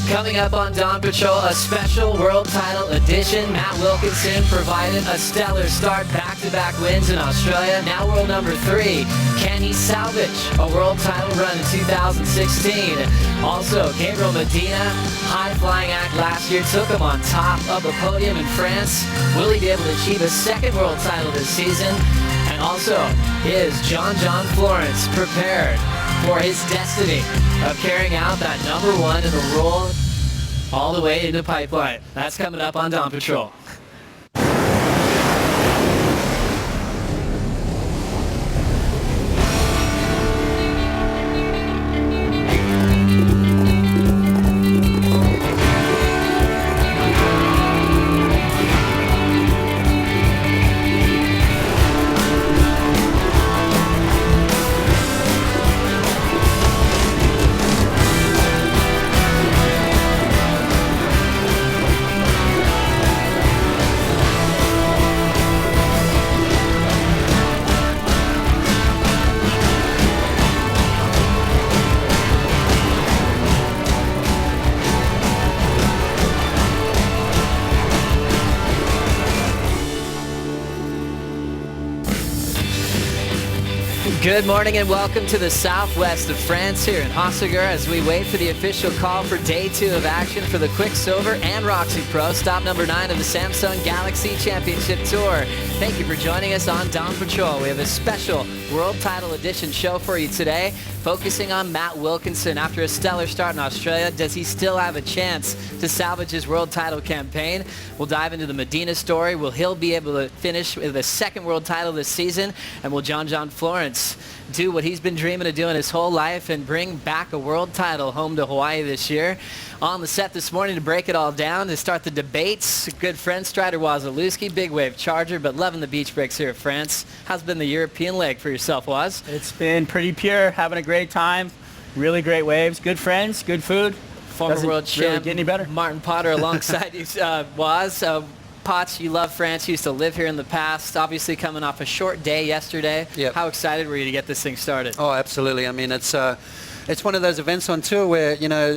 Coming up on Dawn Patrol, a special world title edition. Matt Wilkinson provided a stellar start, back-to-back wins in Australia. Now world number 3. Can he salvage a world title run in 2016? Also, Gabriel Medina, high-flying act last year, took him on top of the podium in France. Will he be able to achieve a second world title this season? And also, is John Florence prepared for his destiny of carrying out that number 1 in the world all the way into Pipeline? That's coming up on Dawn Patrol. Good morning and welcome to the southwest of France here in Hossegor as we wait for the official call for day 2 of action for the Quik Silver and Roxy Pro, stop number 9 of the Samsung Galaxy Championship Tour. Thank you for joining us on Dawn Patrol. We have a special World Title Edition show for you today, focusing on Matt Wilkinson. After a stellar start in Australia, does he still have a chance to salvage his world title campaign? We'll dive into the Medina story. Will he be able to finish with a second world title this season? And will John Florence do what he's been dreaming of doing his whole life and bring back a world title home to Hawaii this year? On the set this morning to break it all down, to start the debates, good friend Strider Wazalewski, big wave charger, but loving the beach breaks here at France. How's been the European leg for yourself, Waz? It's been pretty pure, having a great time, really great waves, good friends, good food. Former world champ, really get any better. Martin Potter alongside you, Waz. Potts, you love France, you used to live here in the past, obviously coming off a short day yesterday. Yep. How excited were you to get this thing started? Oh, absolutely. I mean, it's one of those events on tour where, you know,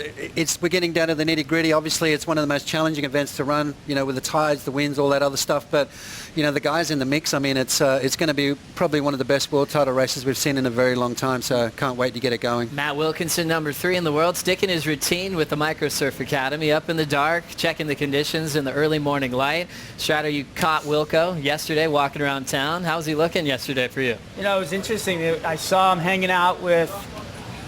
we're getting down to the nitty-gritty. Obviously, it's one of the most challenging events to run, you know, with the tides, the winds, all that other stuff. But, you know, the guys in the mix, I mean, it's going to be probably one of the best world title races we've seen in a very long time. So can't wait to get it going. Matt Wilkinson, number 3 in the world, sticking his routine with the Microsurf Academy, up in the dark, checking the conditions in the early morning light. Strider, you caught Wilco yesterday walking around town. How was he looking yesterday for you? You know, it was interesting. I saw him hanging out with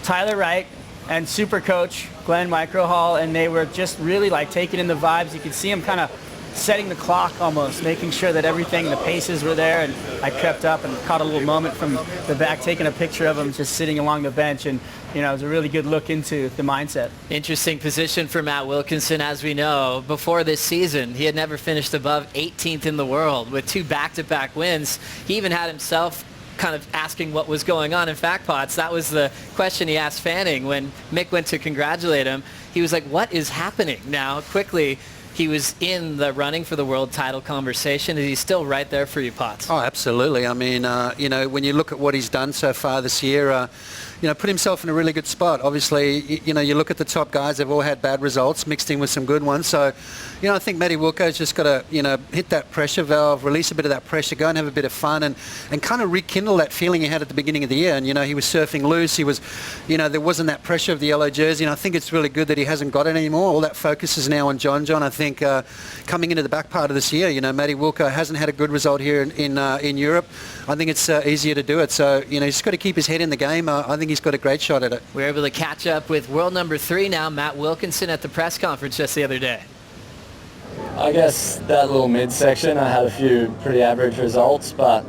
Tyler Wright and super coach Glenn Microhall, and they were just really like taking in the vibes. You could see him kind of setting the clock almost, making sure that everything, the paces were there, and I crept up and caught a little moment from the back, taking a picture of him just sitting along the bench, and you know, it was a really good look into the mindset. Interesting position for Matt Wilkinson. As we know, before this season, he had never finished above 18th in the world with 2 back-to-back wins. He even had himself kind of asking what was going on. In fact, Potts, that was the question he asked Fanning when Mick went to congratulate him. He was like, what is happening now? Quickly, he was in the running for the world title conversation. Is he still right there for you, Potts? Oh, absolutely. I mean, you know, when you look at what he's done so far this year, you know, put himself in a really good spot. Obviously, you know, you look at the top guys, they've all had bad results, mixed in with some good ones. So, you know, I think Matty Wilco's just got to, you know, hit that pressure valve, release a bit of that pressure, go and have a bit of fun and kind of rekindle that feeling he had at the beginning of the year. And, you know, he was surfing loose. He was, you know, there wasn't that pressure of the yellow jersey. And I think it's really good that he hasn't got it anymore. All that focus is now on John. I think coming into the back part of this year, you know, Matty Wilco hasn't had a good result here in Europe. I think it's easier to do it. So, you know, he's got to keep his head in the game. I think he's got a great shot at it. We're able to catch up with world number 3 now, Matt Wilkinson, at the press conference just the other day. I guess that little midsection, I had a few pretty average results, but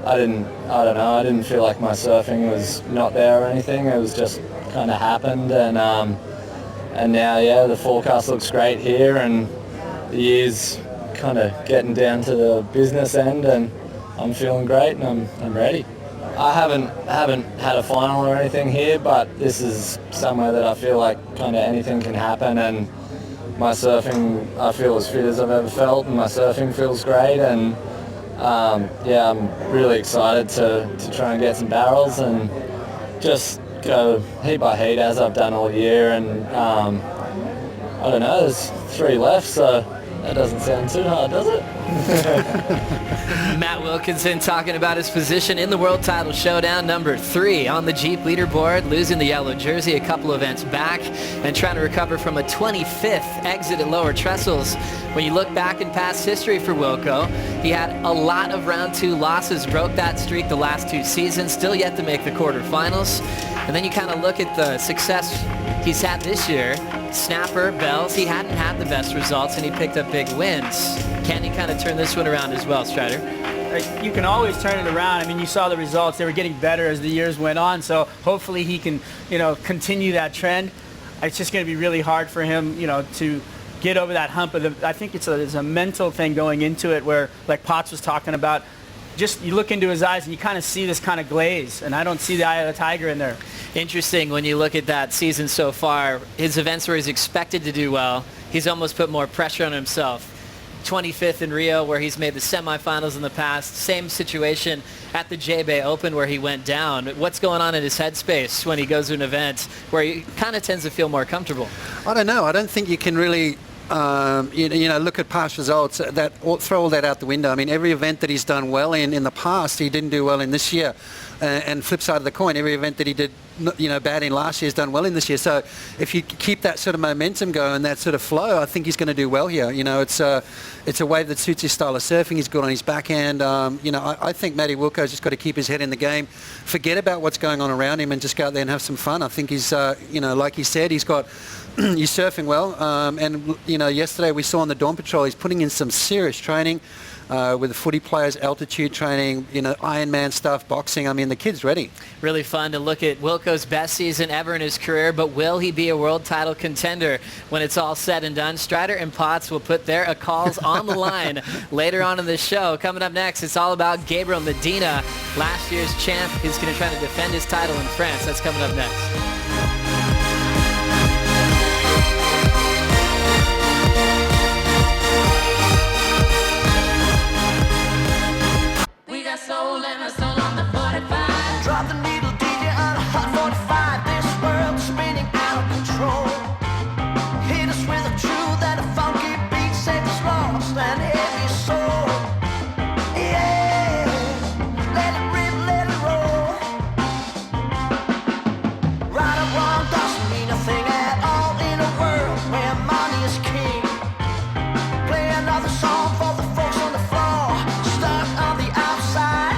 I don't know, I didn't feel like my surfing was not there or anything. It was just kind of happened, and now, yeah, the forecast looks great here, and the year's kind of getting down to the business end, and I'm feeling great, and I'm ready. I haven't had a final or anything here, but this is somewhere that I feel like kind of anything can happen, and my surfing, I feel as fit as I've ever felt, and my surfing feels great, and yeah, I'm really excited to try and get some barrels and just go heat by heat as I've done all year, and I don't know, there's 3 left, so that doesn't sound too hard, does it? Matt Wilkinson talking about his position in the world title showdown, number 3 on the Jeep leaderboard, losing the yellow jersey a couple events back and trying to recover from a 25th exit at lower trestles. When you look back in past history for Wilco, he had a lot of round 2 losses, broke that streak the last 2 seasons, still yet to make the quarterfinals. And then you kind of look at the success he's had this year. Snapper, bells, he hadn't had the best results and he picked up big wins. Can he kind of turn this one around as well, Strider? You can always turn it around. I mean, you saw the results. They were getting better as the years went on, so hopefully he can, continue that trend. It's just going to be really hard for him, to get over that hump. I think it's a mental thing going into it where, like Potts was talking about, just you look into his eyes and you kind of see this kind of glaze, and I don't see the eye of the tiger in there. Interesting when you look at that season so far, his events where he's expected to do well, he's almost put more pressure on himself. 25th in Rio where he's made the semifinals in the past, same situation at the J-Bay Open where he went down. What's going on in his headspace when he goes to an event where he kind of tends to feel more comfortable? I don't know. I don't think you can really look at past results, throw all that out the window. I mean, every event that he's done well in the past, he didn't do well in this year. And flip side of the coin, every event that he did bad in last year has done well in this year. So if you keep that sort of momentum going, that sort of flow, I think he's going to do well here. It's a wave that suits his style of surfing. He's good on his backhand. I think Matty Wilco's just got to keep his head in the game, forget about what's going on around him and just go out there and have some fun. I think he's, like he said, he's surfing well. Yesterday we saw on the Dawn Patrol, he's putting in some serious training. With the footy players, altitude training, Ironman stuff, boxing. I mean, the kid's ready. Really fun to look at Wilco's best season ever in his career, but will he be a world title contender when it's all said and done? Strider and Potts will put their calls on the line later on in the show. Coming up next, it's all about Gabriel Medina, last year's champ, who's going to try to defend his title in France. That's coming up next. Soul and a soul on the 45. Drop the needle, DJ on a hot 45. This world's spinning out of control. Hit us with a truth and a funky beat. Save us lost and heavy soul. Yeah, let it rip, let it roll. Right or wrong doesn't mean a thing at all in a world where money is king. Play another song for the folks on the floor, stuck on the outside.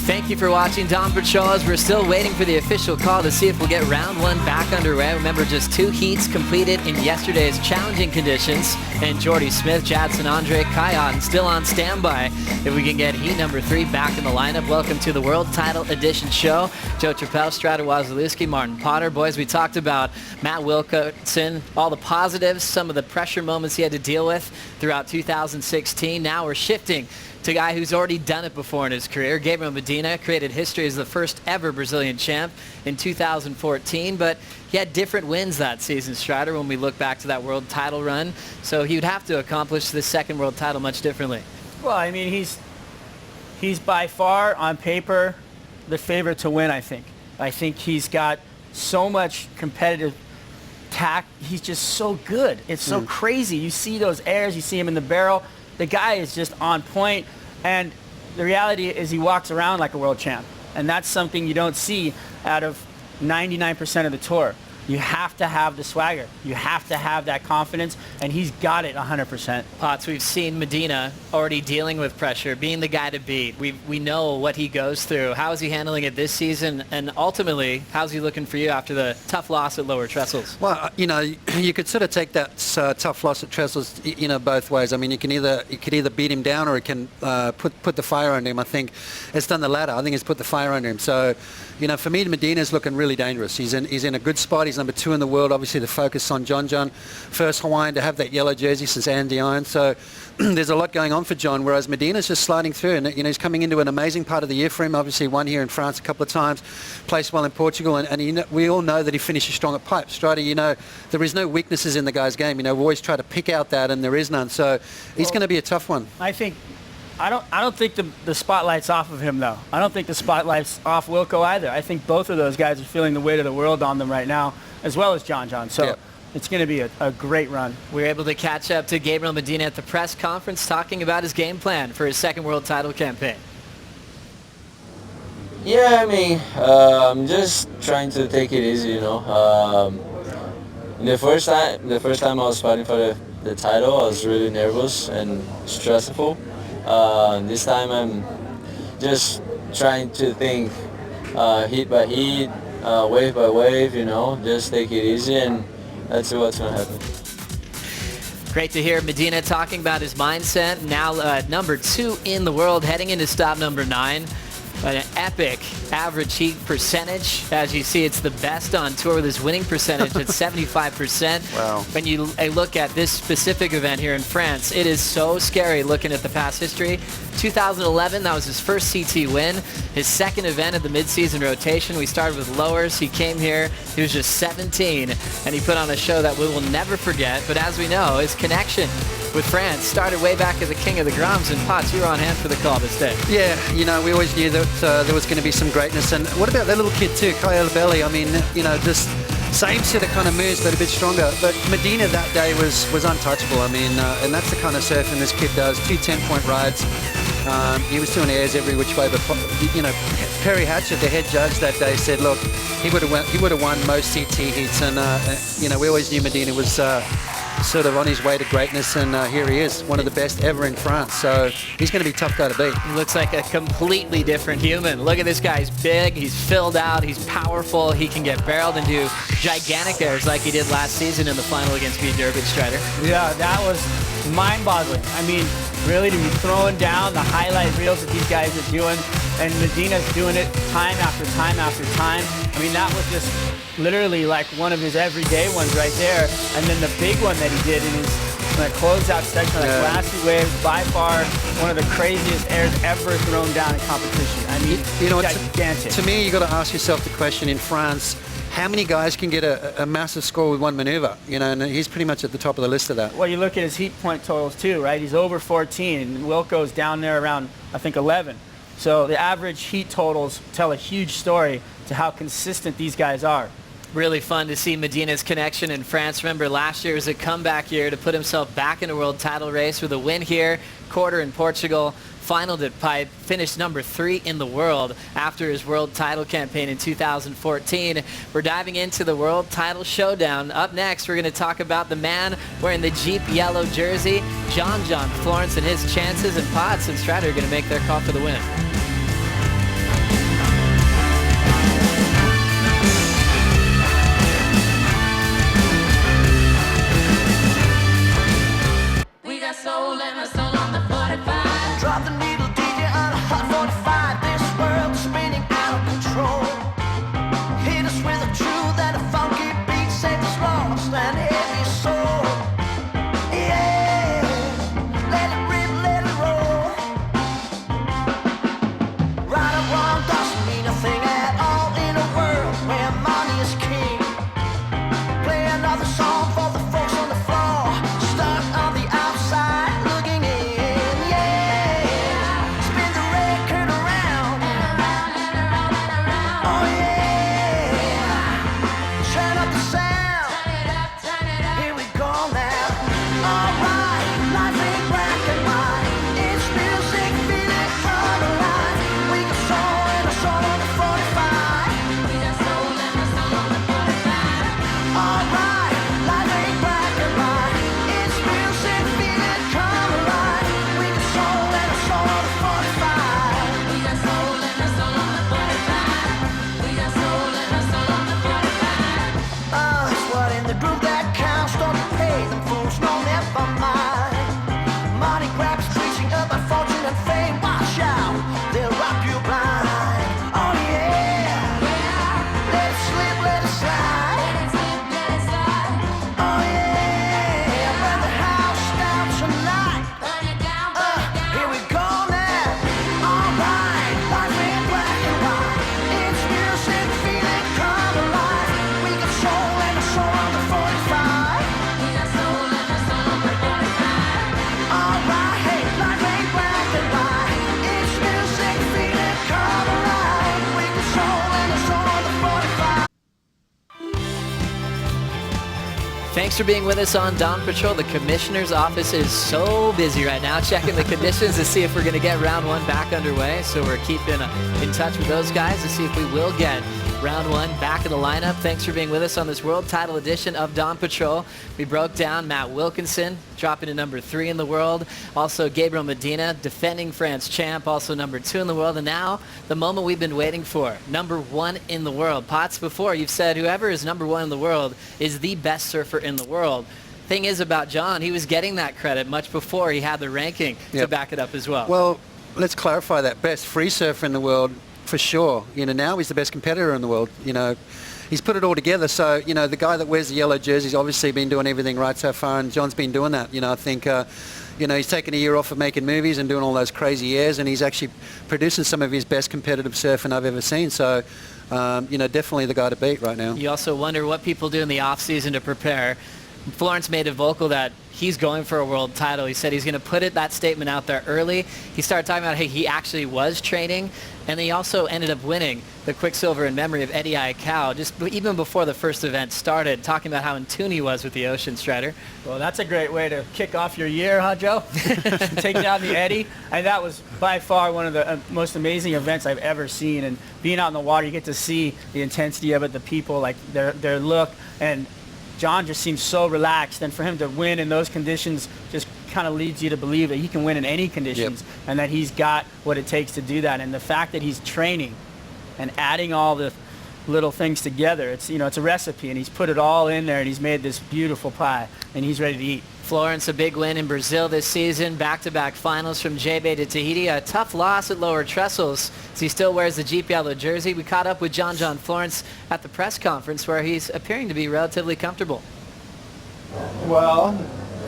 Thank you for watching Dawn Patrol as we're still waiting for the official call to see if we'll get round 1 back underway. Remember, just 2 heats completed in yesterday's challenging conditions. And Jordy Smith, Jadson Andre, Kai Otten still on standby if we can get heat number 3 back in the lineup. Welcome to the World Title Edition show. Joe Trappell, Strider Wazalewski, Martin Potter. Boys, we talked about Matt Wilkinson, all the positives, some of the pressure moments he had to deal with throughout 2016. Now we're shifting to a guy who's already done it before in his career. Gabriel Medina created history as the first ever Brazilian champ in 2014, but he had different wins that season, Strider, when we look back to that world title run. So he would have to accomplish this second world title much differently. Well, I mean, he's by far, on paper, the favorite to win, I think. I think he's got so much competitive tact. He's just so good. It's so crazy. You see those airs. You see him in the barrel. The guy is just on point. And the reality is he walks around like a world champ. And that's something you don't see out of 99% of the tour. You have to have the swagger. You have to have that confidence, and he's got it 100%. Potts, we've seen Medina already dealing with pressure, being the guy to beat. We know what he goes through. How is he handling it this season? And ultimately, how's he looking for you after the tough loss at Lower Trestles? Well, you know, you could sort of take that tough loss at Trestles, you know, both ways. I mean, you could either beat him down or it can put the fire under him. I think it's done the latter. I think it's put the fire under him. So, you know, for me, Medina's looking really dangerous. He's in a good spot. He's number 2 in the world. Obviously, the focus on John. First Hawaiian to have that yellow jersey since Andy Iron. So there's a lot going on for John, whereas Medina's just sliding through. And, you know, he's coming into an amazing part of the year for him. Obviously, won here in France a couple of times, placed well in Portugal. And you know, we all know that he finishes strong at pipe. Strider, you know, there is no weaknesses in the guy's game. You know, we always try to pick out that, and there is none. So he's going to be a tough one. I don't think the spotlight's off of him, though. I don't think the spotlight's off Wilco either. I think both of those guys are feeling the weight of the world on them right now, as well as John. So it's going to be a great run. We were able to catch up to Gabriel Medina at the press conference talking about his game plan for his second world title campaign. Yeah, I mean, I'm just trying to take it easy, you know. The first time I was fighting for the title, I was really nervous and stressful. This time I'm just trying to think heat by heat, wave by wave, you know, just take it easy, and let's see what's going to happen. Great to hear Medina talking about his mindset. Now number 2 in the world, heading into stop number 9. An epic average heat percentage. As you see, it's the best on tour with his winning percentage at 75%. Wow. When you look at this specific event here in France, it is so scary looking at the past history. 2011, that was his first CT win. His second event of the mid-season rotation. We started with lowers. He came here. He was just 17, and he put on a show that we will never forget. But as we know, his connection with France started way back at the King of the Grums, and Potts, you were on hand for the call this day. Yeah, you know, we always knew that there was going to be some greatness. And what about that little kid too, Kyle Belli? I mean, you know, just same set of kind of moves, but a bit stronger. But Medina that day was untouchable. I mean, and that's the kind of surfing this kid does. 2 10-point rides. He was doing airs every which way, but you know, Perry Hatchett, the head judge that day, said, look, he would have won most CT heats, and you know, we always knew Medina was sort of on his way to greatness, and here he is, one of the best ever in France. So he's going to be a tough guy to beat. He looks like a completely different human. Look at this guy. He's big, he's filled out, he's powerful, he can get barreled and do gigantic airs like he did last season in the final against me, Durbin Strider. Yeah, that was mind-boggling. I mean, really, to be throwing down the highlight reels that these guys are doing, and Medina's doing it time after time after time. I mean, that was just literally like one of his everyday ones right there. And then the big one that he did in his closeout section, like glassy waves, by far one of the craziest airs ever thrown down in competition. I mean, you know, gigantic. To me, you got to ask yourself the question in France, how many guys can get a massive score with one maneuver? You know, and he's pretty much at the top of the list of that. Well, you look at his heat point totals too, right? He's over 14, and Wilco's down there around, I think, 11. So the average heat totals tell a huge story to how consistent these guys are. Really fun to see Medina's connection in France. Remember, last year was a comeback year to put himself back in a world title race with a win here, quarter in Portugal, finaled at Pipe, finished number 3 in the world after his world title campaign in 2014. We're diving into the world title showdown. Up next, we're going to talk about the man wearing the Jeep yellow jersey, John Florence, and his chances, and Potts and Strider are going to make their call for the win. Drop the needle, DJ, on a hot 45. This world's spinning out of control. Hit us with a truth and a funky beat. Set us lost and heavy soul. Yeah, let it rip, let it roll. Right or wrong doesn't mean a thing at all in a world where money is king. Play another song for the folks on the floor, stuck on the outside looking in. Yeah. Thanks for being with us on Dawn Patrol. The commissioner's office is so busy right now checking the conditions to see if we're going to get round one back underway. So we're keeping in touch with those guys to see if we will get round one back in the lineup. Thanks for being with us on this world title edition of Dawn Patrol. We broke down Matt Wilkinson dropping to number 3 in the world. Also Gabriel Medina, defending France champ, also number 2 in the world. And now the moment we've been waiting for, number 1 in the world. Potts, before you've said whoever is number 1 in the world is the best surfer in the world. Thing is about John, he was getting that credit much before he had the ranking to back it up as well. Well, let's clarify that. Best free surfer in the world. For sure. Now he's the best competitor in the world. He's put it all together. So, the guy that wears the yellow jersey's obviously been doing everything right so far, and John's been doing that. I think, he's taken a year off of making movies and doing all those crazy airs, and he's actually producing some of his best competitive surfing I've ever seen. So, definitely the guy to beat right now. You also wonder what people do in the off-season to prepare. Florence made a vocal that he's going for a world title. He said he's going to put that statement out there early. He started talking about, hey, he actually was training, and he also ended up winning the Quicksilver in memory of Eddie Aikau, just even before the first event started, talking about how in tune he was with the ocean, Strider. Well, that's a great way to kick off your year, huh, Joe? Taking down the Eddie. And that was by far one of the most amazing events I've ever seen. And being out in the water, you get to see the intensity of it, the people, like their look, and John just seems so relaxed, and for him to win in those conditions just kind of leads you to believe that he can win in any conditions, and that he's got what it takes to do that. And the fact that he's training and adding all the little things together, it's a recipe, and he's put it all in there, and he's made this beautiful pie, and he's ready to eat. Florence, a big win in Brazil this season, back-to-back finals from J-Bay to Tahiti. A tough loss at Lower Trestles as he still wears the Jeep yellow jersey. We caught up with John Florence at the press conference where he's appearing to be relatively comfortable. Well,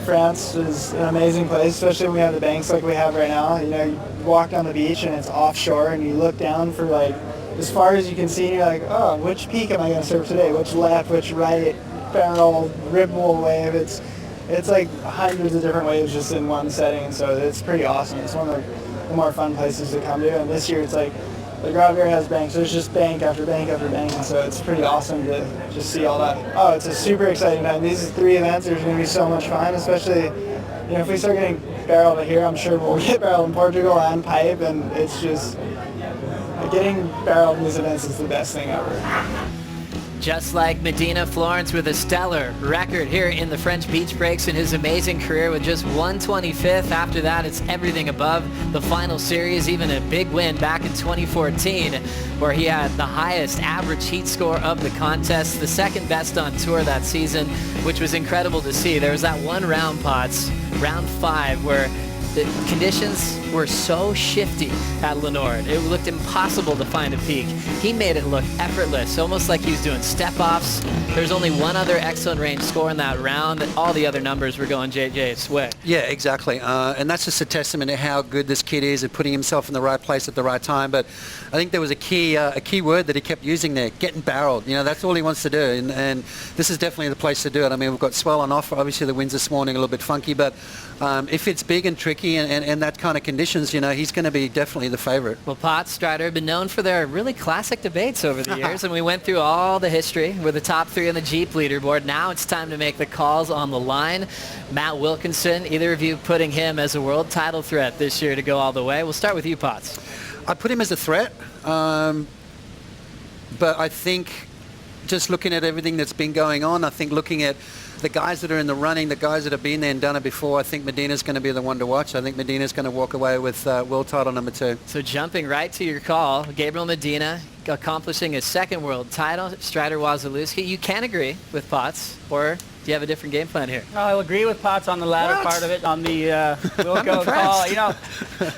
France is an amazing place, especially when we have the banks like we have right now. You walk down the beach and it's offshore, and you look down for as far as you can see, and you're like, oh, which peak am I going to surf today? Which left, which right, barrel, rib roll wave. It's like hundreds of different waves just in one setting, so it's pretty awesome. It's one of the more fun places to come to, and this year it's like the Graveyard has banks, so it's just bank after bank after bank, and so it's pretty awesome to just see all that. Oh, it's a super exciting time. These 3 events are going to be so much fun, especially if we start getting barreled here, I'm sure we'll get barreled in Portugal and pipe, and it's just getting barreled in these events is the best thing ever. Just like Medina, Florence with a stellar record here in the French beach breaks in his amazing career with just 125th. After that, it's everything above the final series, even a big win back in 2014 where he had the highest average heat score of the contest, the second best on tour that season, which was incredible to see. There was that one round, Potts, round 5, where the conditions were so shifty at Lenoir. It looked impossible to find a peak. He made it look effortless, almost like he was doing step-offs. There's only one other excellent range score in that round. All the other numbers were going JJ's way. Yeah, exactly. And that's just a testament to how good this kid is at putting himself in the right place at the right time. But I think there was a key word that he kept using there, getting barreled. That's all he wants to do. And this is definitely the place to do it. I mean, we've got swell on offer. Obviously, the winds this morning a little bit funky, but if it's big and tricky and that kind of conditions, he's going to be definitely the favorite. Well, Potts, Strider have been known for their really classic debates over the years, and we went through all the history with the top 3 on the Jeep leaderboard. Now it's time to make the calls on the line. Matt Wilkinson, either of you putting him as a world title threat this year to go all the way? We'll start with you, Potts. I put him as a threat, but I think just looking at everything that's been going on, I think looking at the guys that are in the running, the guys that have been there and done it before, I think Medina's going to be the one to watch. I think Medina's going to walk away with world title number 2. So jumping right to your call, Gabriel Medina accomplishing his 2nd world title, Strider Wasilewski. You can agree with Potts, or do you have a different game plan here? I'll agree with Potts on the latter part of it, on the Wilco call.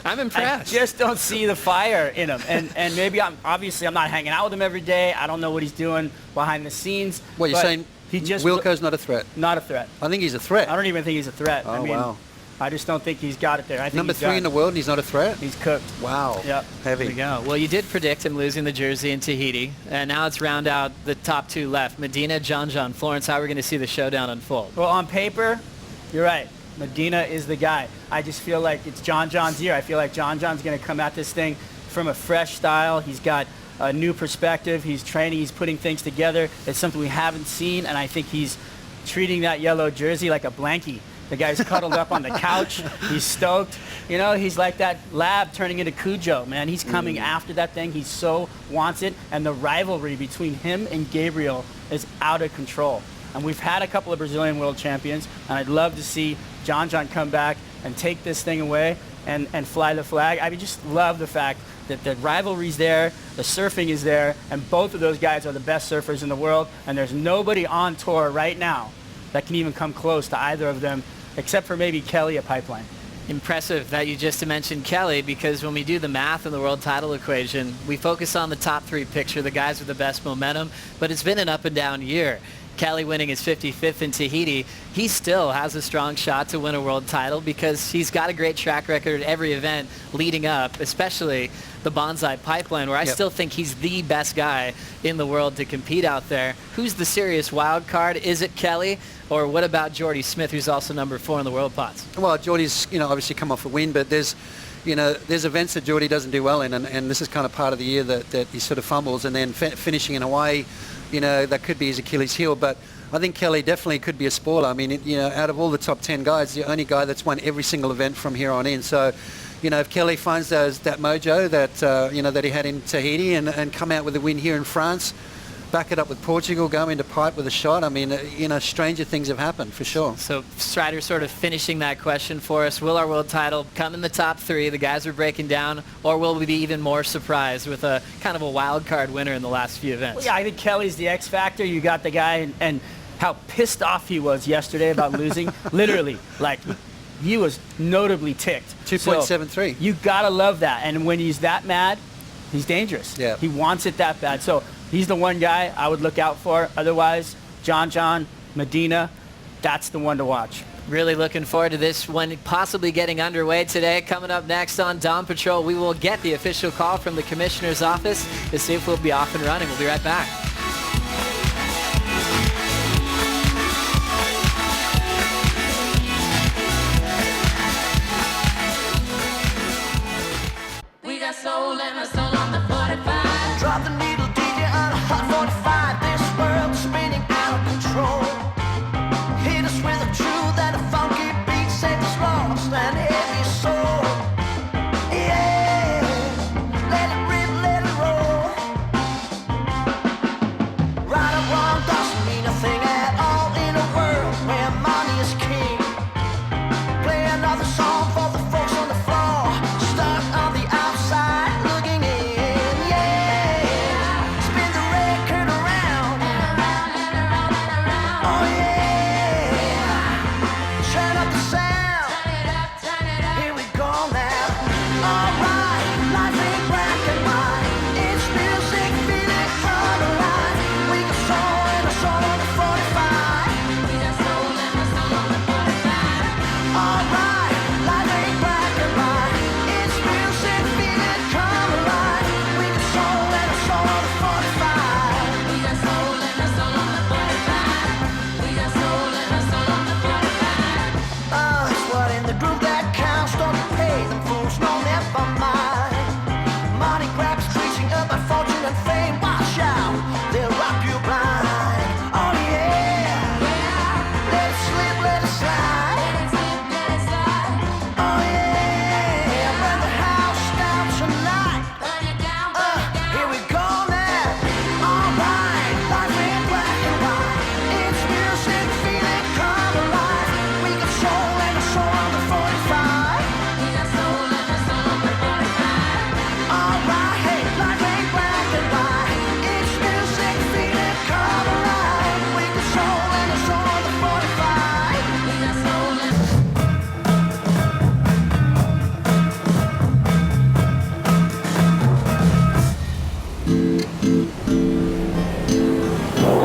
I'm impressed. I just don't see the fire in him. And maybe I'm not hanging out with him every day. I don't know what he's doing behind the scenes. What, you're saying Wilco's not a threat? Not a threat. I think he's a threat. I don't even think he's a threat. Oh, wow. I just don't think he's got it there. I think number 3 in the world and he's not a threat? He's cooked. Wow. Yep. Heavy. There we go. Well, you did predict him losing the jersey in Tahiti, and now it's round out the top 2 left. Medina, John Florence. How are we going to see the showdown unfold? Well, on paper, you're right. Medina is the guy. I just feel like it's John's year. I feel like John's going to come at this thing from a fresh style. He's got a new perspective. He's training. He's putting things together. It's something we haven't seen, and I think he's treating that yellow jersey like a blankie. The guy's cuddled up on the couch. He's stoked. You know, he's like that lab turning into Cujo, man. He's coming after that thing. He so wants it. And the rivalry between him and Gabriel is out of control. And we've had a couple of Brazilian world champions, and I'd love to see John come back and take this thing away and fly the flag. I just love the fact that the rivalry's there, the surfing is there, and both of those guys are the best surfers in the world, and there's nobody on tour right now that can even come close to either of them, except for maybe Kelly at Pipeline. Impressive that you just mentioned Kelly, because when we do the math in the world title equation, we focus on the top three picture, the guys with the best momentum, but it's been an up and down year. Kelly winning his 55th in Tahiti, he still has a strong shot to win a world title because he's got a great track record at every event leading up, especially the Bonsai Pipeline, where I still think he's the best guy in the world to compete out there. Who's the serious wild card? Is it Kelly? Or what about Jordy Smith, who's also number 4 in the world pots? Well, Jordy's, obviously come off a win, but there's events that Jordy doesn't do well in, and this is kind of part of the year that he sort of fumbles, and then finishing in Hawaii, that could be his Achilles heel. But I think Kelly definitely could be a spoiler. I mean, out of all the top 10 guys, the only guy that's won every single event from here on in. So, if Kelly finds that mojo that he had in Tahiti and come out with a win here in France, back it up with Portugal, go into pipe with a shot. I mean, stranger things have happened for sure. So Strider sort of finishing that question for us. Will our world title come in the top 3, the guys we're breaking down, or will we be even more surprised with a kind of a wild card winner in the last few events? Well, yeah, I think Kelly's the X factor. You got the guy, and how pissed off he was yesterday about losing. Literally, like, he was notably ticked. 2.73. So you gotta love that. And when he's that mad, he's dangerous. Yeah. He wants it that bad. So he's the one guy I would look out for. Otherwise, John, Medina, that's the one to watch. Really looking forward to this one possibly getting underway today. Coming up next on Dawn Patrol, we will get the official call from the commissioner's office to see if we'll be off and running. We'll be right back. We got soul and a soul on the 45. Drop the needle DJ on a hot 45. This world's spinning out of control. Hit us with a truth and a funky beat. Set us lost and heavy soul. Yeah, let it rip, let it roll. Right or wrong doesn't mean a thing at all in a world where money is king. Play another song for the folks on the floor, stuck on the outside looking in. Yeah, spin the record around and around and around and around. Oh yeah, turn up the sound, turn it up, here we go now. Alright, life ain't black and white, it's music, feel it come alive. We got soul and a soul on the 45. We got soul and a soul on the 45. Alright, life ain't black and white, it's music, feel it come alive. We got soul and a soul on the 45. We got soul and a soul on the 45. We got soul and a soul on the 45. It's what in the group that counts. Don't you pay them fools, no, never mind. Money grabs, reaching up at fortune and fame. Watch out, they'll rock you blind. Oh yeah, let it slip, let it slide. Oh yeah, burn the house down tonight. Here we go now. Alright, life ain't black and white, it's music, feel it come alive. We got soul and a soul on the 45. We got soul and a soul on the 45. Alright, hey, life ain't black and white, it's music, feel it come alive. We got soul and a soul on the 45. We got soul and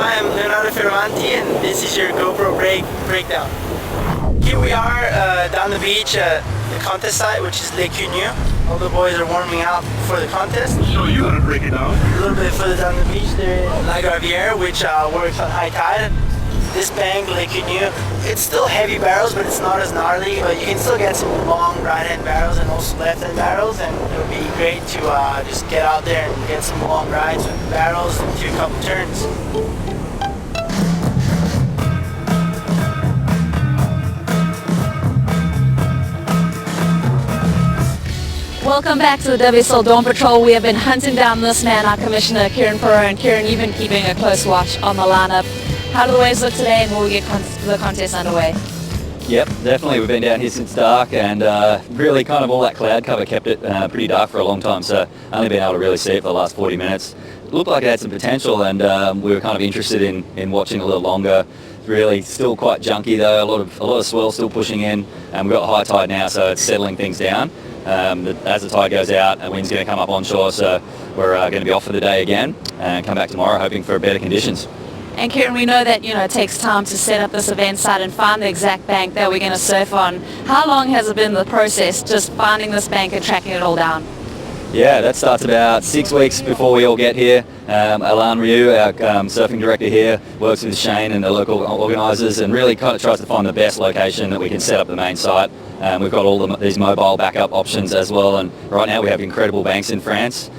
Hi, I'm Leonardo Ferravanti, and this is your GoPro breakdown. Here we are down the beach at the contest site, which is Lake Cunha. All the boys are warming up for the contest. So you gotta break it down. A little bit further down the beach there, La Gravière, which works on high tide. This bank, Lake Cunha, it's still heavy barrels, but it's not as gnarly. But you can still get some long right-hand barrels and also left-hand barrels, and it would be great to just get out there and get some long rides with barrels and do a couple turns. Welcome back to the WSL Dawn Patrol. We have been hunting down this man, our commissioner, Kieran Perot. And Kieran, you've been keeping a close watch on the lineup. How do the waves look today, and will we get the contest underway? Yep, definitely. We've been down here since dark, and really kind of all that cloud cover kept it pretty dark for a long time, so only been able to really see it for the last 40 minutes. It looked like it had some potential, and we were kind of interested in watching a little longer. Really still quite junky though, a lot of swell still pushing in, and we've got high tide now, so it's settling things down. As the tide goes out, the wind's going to come up onshore, so we're going to be off for the day again and come back tomorrow hoping for better conditions. And Kieran, we know that it takes time to set up this event site and find the exact bank that we're going to surf on. How long has it been the process, just finding this bank and tracking it all down? Yeah, that starts about 6 weeks before we all get here. Alan Ryu, our surfing director here, works with Shane and the local organisers and really kind of tries to find the best location that we can set up the main site. We've got all these mobile backup options as well, and right now we have incredible banks in France.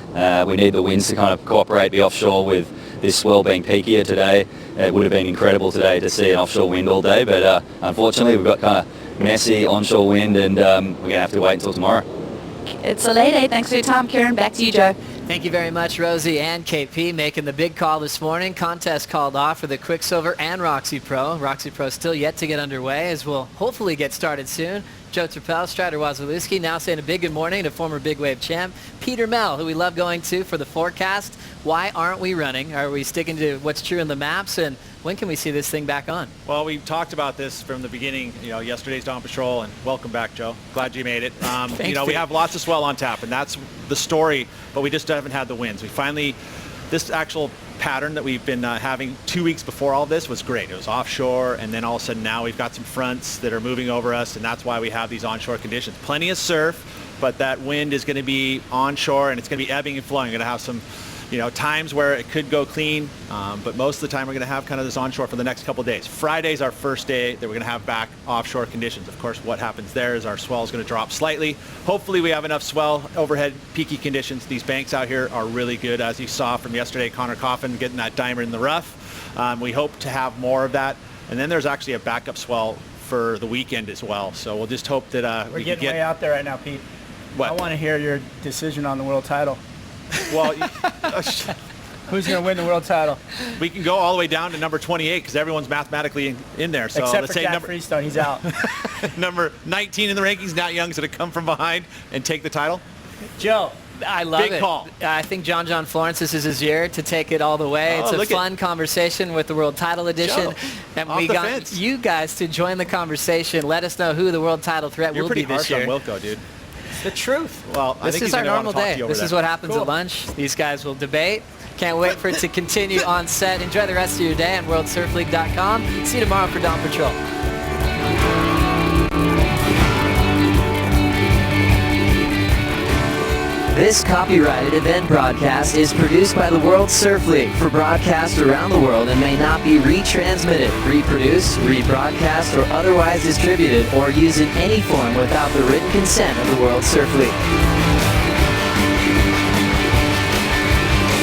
We need the winds to kind of cooperate, be offshore with this swell being peakier today. It would have been incredible today to see an offshore wind all day, but unfortunately we've got kind of messy onshore wind, and we're going to have to wait until tomorrow. It's a late day. Thanks for your time, Kieran. Back to you, Joe. Thank you very much, Rosie and KP, making the big call this morning. Contest called off for the Quicksilver and Roxy Pro. Roxy Pro still yet to get underway, as we'll hopefully get started soon. Joe Turpel, Strider Wazalewski, now saying a big good morning to former big wave champ Peter Mell, who we love going to for the forecast. Why aren't we running? Are we sticking to what's true in the maps? And when can we see this thing back on? Well, we talked about this from the beginning, yesterday's Dawn Patrol, and welcome back, Joe. Glad you made it. We have lots of swell on tap, and that's the story, but we just haven't had the winds. We finally, this actual pattern that we've been having 2 weeks before all this was great. It was offshore, and then all of a sudden now we've got some fronts that are moving over us, and that's why we have these onshore conditions. Plenty of surf, but that wind is going to be onshore, and it's going to be ebbing and flowing. You're going to have some times where it could go clean, but most of the time we're going to have kind of this onshore for the next couple of days. Friday's our first day that we're going to have back offshore conditions. Of course, what happens there is our swell is going to drop slightly. Hopefully we have enough swell, overhead, peaky conditions. These banks out here are really good, as you saw from yesterday, Connor Coffin getting that dimer in the rough. We hope to have more of that. And then there's actually a backup swell for the weekend as well. So we'll just hope that we're getting way out there right now, Pete. What? I want to hear your decision on the world title. Well, who's going to win the world title? We can go all the way down to number 28 because everyone's mathematically in there. So except let's for say Jack Freestone, he's out. number 19 in the rankings, Nat Young's going to come from behind and take the title. Joe, I love big it. Call. I think John Florence, this is his year to take it all the way. It's a fun conversation with the World Title Edition. Joe, and we got fence. you guys to join the conversation. Let us know who the World Title threat will be this year. You're pretty harsh on Wilco, dude. The truth. Well, I this think is he's our gonna normal wanna talk day. to you over This is there. what happens at lunch. These guys will debate. Can't wait for it to continue on set. Enjoy the rest of your day on WorldSurfLeague.com. See you tomorrow for Dawn Patrol. This copyrighted event broadcast is produced by the World Surf League for broadcast around the world and may not be retransmitted, reproduced, rebroadcast, or otherwise distributed or used in any form without the written consent of the World Surf League.